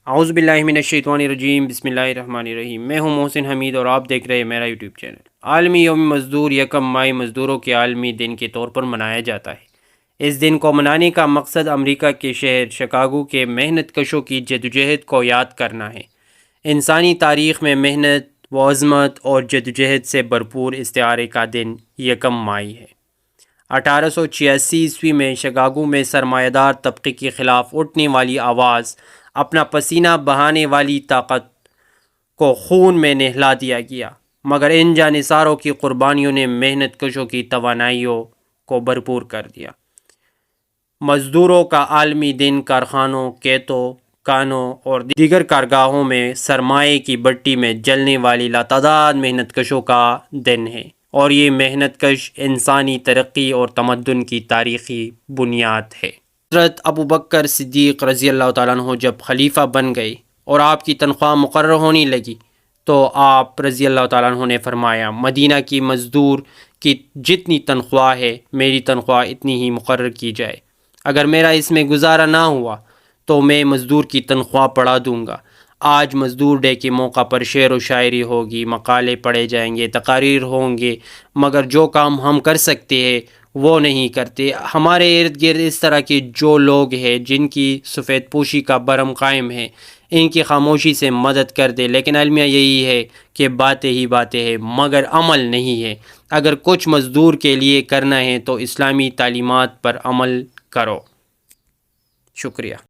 اعوذ باللہ من الشیطان الرجیم، بسم اللہ الرحمن الرحیم۔ میں ہوں محسن حمید اور آپ دیکھ رہے ہیں میرا یوٹیوب چینل۔ عالمی یوم مزدور 1 مئی مزدوروں کے عالمی دن کے طور پر منایا جاتا ہے۔ اس دن کو منانے کا مقصد امریکہ کے شہر شکاگو کے محنت کشوں کی جدوجہد کو یاد کرنا ہے۔ انسانی تاریخ میں محنت و عظمت اور جدوجہد سے بھرپور استعارے کا دن 1 مئی ہے۔ 1886 میں شکاگو میں سرمایہ دار طبقے کے خلاف اٹھنے والی آواز، اپنا پسینہ بہانے والی طاقت کو خون میں نہلا دیا گیا، مگر ان جانثاروں کی قربانیوں نے محنت کشوں کی توانائیوں کو بھرپور کر دیا۔ مزدوروں کا عالمی دن کارخانوں، کھیتوں، کانوں اور دیگر کارگاہوں میں سرمایے کی بھٹی میں جلنے والی لاتعداد محنت کشوں کا دن ہے، اور یہ محنت کش انسانی ترقی اور تمدن کی تاریخی بنیاد ہے۔ حضرت ابوبکر صدیق رضی اللہ تعالیٰ عنہ جب خلیفہ بن گئے اور آپ کی تنخواہ مقرر ہونے لگی تو آپ رضی اللہ تعالیٰ عنہ نے فرمایا، مدینہ کی مزدور کی جتنی تنخواہ ہے میری تنخواہ اتنی ہی مقرر کی جائے۔ اگر میرا اس میں گزارا نہ ہوا تو میں مزدور کی تنخواہ بڑھا دوں گا۔ آج مزدور ڈے کے موقع پر شعر و شاعری ہوگی، مقالے پڑھے جائیں گے، تقاریر ہوں گے، مگر جو کام ہم کر سکتے ہیں وہ نہیں کرتے۔ ہمارے ارد گرد اس طرح کے جو لوگ ہیں جن کی سفید پوشی کا برم قائم ہے، ان کی خاموشی سے مدد کر دے، لیکن المیہ یہی ہے کہ باتیں ہی باتیں ہیں مگر عمل نہیں ہے۔ اگر کچھ مزدور کے لیے کرنا ہے تو اسلامی تعلیمات پر عمل کرو۔ شکریہ۔